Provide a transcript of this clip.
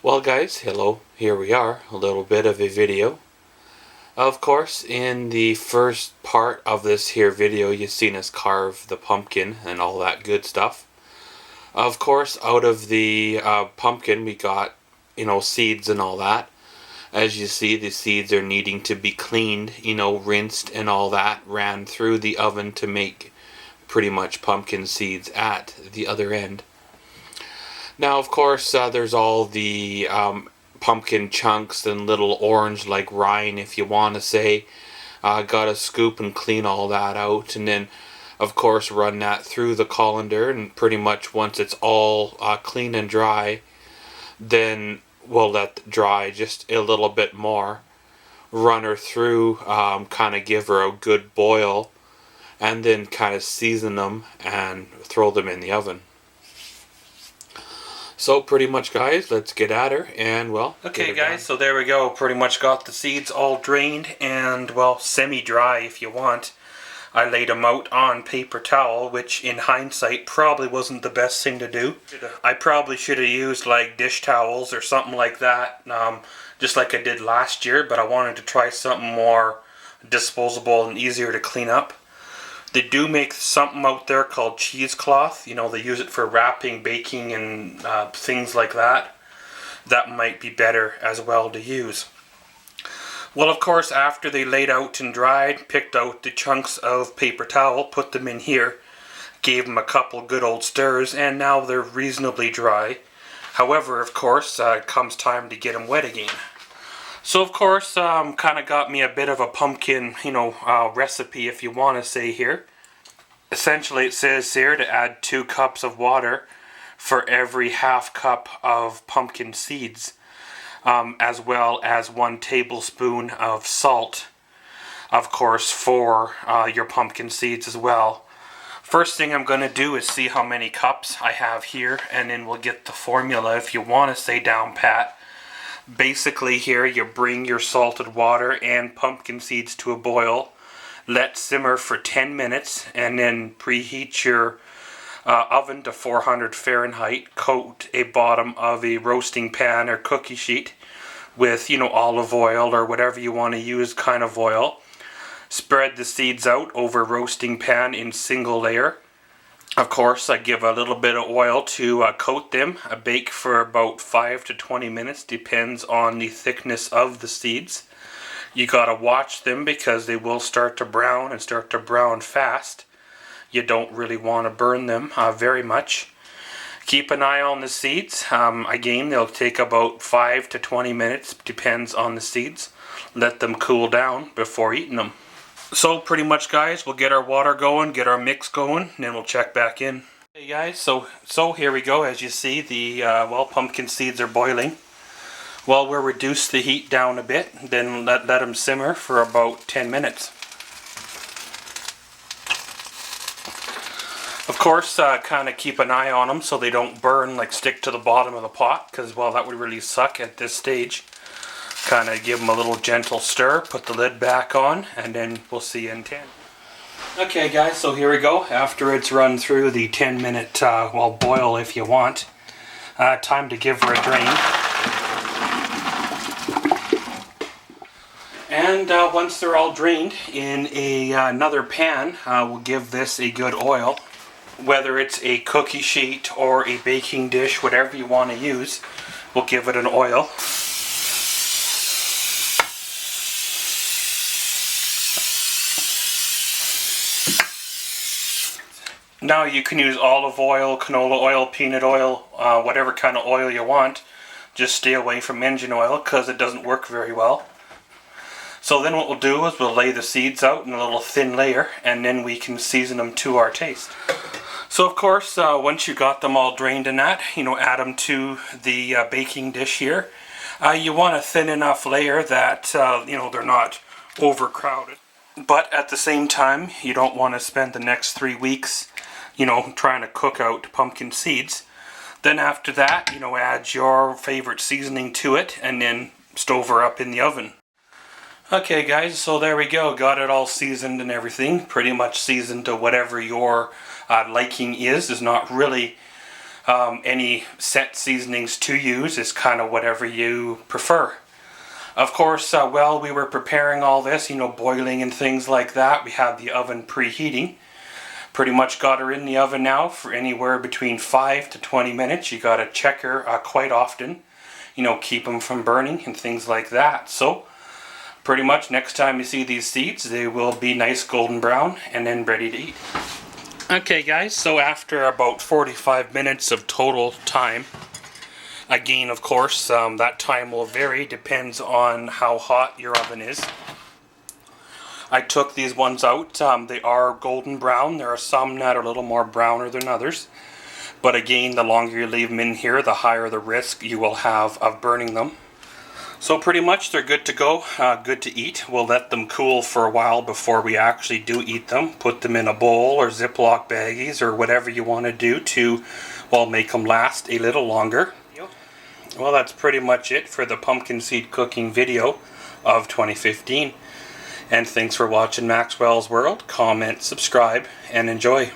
Well guys, hello, here we are, a little bit of a video. Of course, in the first part of this here video, you've seen us carve the pumpkin and all that good stuff. Of course, out of the pumpkin we got, seeds and all that. As you see, the seeds are needing to be cleaned, rinsed and all that, ran through the oven to make pretty much pumpkin seeds at the other end. Now, of course, there's all the pumpkin chunks and little orange like rind, if you want to say. Gotta scoop and clean all that out, and then, of course, run that through the colander, and pretty much once it's all clean and dry, then we'll let it dry just a little bit more. Run her through, kind of give her a good boil, and then kind of season them and throw them in the oven. So pretty much, guys, let's get at her and, well, okay guys, so there we go. Pretty much got the seeds all drained and, well, semi-dry if you want. I laid them out on paper towel, which in hindsight probably wasn't the best thing to do. I probably should have used like dish towels or something like that, just like I did last year, but I wanted to try something more disposable and easier to clean up. They do make something out there called cheesecloth. They use it for wrapping, baking, and things like that. That might be better as well to use. Well, of course, after they laid out and dried, picked out the chunks of paper towel, put them in here, gave them a couple good old stirs, and now they're reasonably dry. However, of course, it comes time to get them wet again. So of course, kind of got me a bit of a pumpkin, recipe, if you want to say here. Essentially, it says here to add 2 cups of water for every half cup of pumpkin seeds, as well as 1 tablespoon of salt, of course, for your pumpkin seeds as well. First thing I'm going to do is see how many cups I have here, and then we'll get the formula if you want to say down pat. Basically here you bring your salted water and pumpkin seeds to a boil, let simmer for 10 minutes, and then preheat your oven to 400 Fahrenheit. Coat a bottom of a roasting pan or cookie sheet with olive oil or whatever you want to use kind of oil. Spread the seeds out over roasting pan in single layer. Of course, I give a little bit of oil to coat them. I bake for about 5 to 20 minutes, depends on the thickness of the seeds. You gotta watch them because they will start to brown and start to brown fast. You don't really want to burn them very much. Keep an eye on the seeds. Again, they'll take about 5 to 20 minutes, depends on the seeds. Let them cool down before eating them. So pretty much, guys, we'll get our water going, get our mix going, and then we'll check back in. Hey guys, so here we go. As you see, the pumpkin seeds are boiling. Well, we'll reduce the heat down a bit, then let them simmer for about 10 minutes. Of course, kind of keep an eye on them so they don't burn, like stick to the bottom of the pot, because, well, that would really suck at this stage. Kind of give them a little gentle stir, put the lid back on, and then we'll see you in 10. Okay guys, so here we go. After it's run through the 10-minute, boil if you want. Time to give her a drain. And once they're all drained, in another pan, we'll give this a good oil. Whether it's a cookie sheet or a baking dish, whatever you want to use, we'll give it an oil. Now you can use olive oil, canola oil, peanut oil, whatever kind of oil you want. Just stay away from engine oil because it doesn't work very well. So then what we'll do is we'll lay the seeds out in a little thin layer, and then we can season them to our taste. So of course, once you got them all drained in that, add them to the baking dish here. You want a thin enough layer that, they're not overcrowded. But at the same time, you don't want to spend the next 3 weeks trying to cook out pumpkin seeds. Then after that, add your favorite seasoning to it and then stove her up in the oven. Okay guys, so there we go. Got it all seasoned and everything. Pretty much seasoned to whatever your liking is. There's not really Any set seasonings to use is kind of whatever you prefer. Of course, while we were preparing all this, boiling and things like that, we had the oven preheating. Pretty much got her in the oven now for anywhere between 5 to 20 minutes. You got to check her quite often, keep them from burning and things like that. So pretty much next time you see these seeds, they will be nice golden brown and then ready to eat. Okay guys, so after about 45 minutes of total time, again of course that time will vary, depends on how hot your oven is. I took these ones out. They are golden brown. There are some that are a little more browner than others. But again, the longer you leave them in here, the higher the risk you will have of burning them. So pretty much they're good to go, good to eat. We'll let them cool for a while before we actually do eat them. Put them in a bowl or Ziploc baggies or whatever you want to do to, well, make them last a little longer. Well, that's pretty much it for the pumpkin seed cooking video of 2015. And thanks for watching Maxwell's World. Comment, subscribe, and enjoy.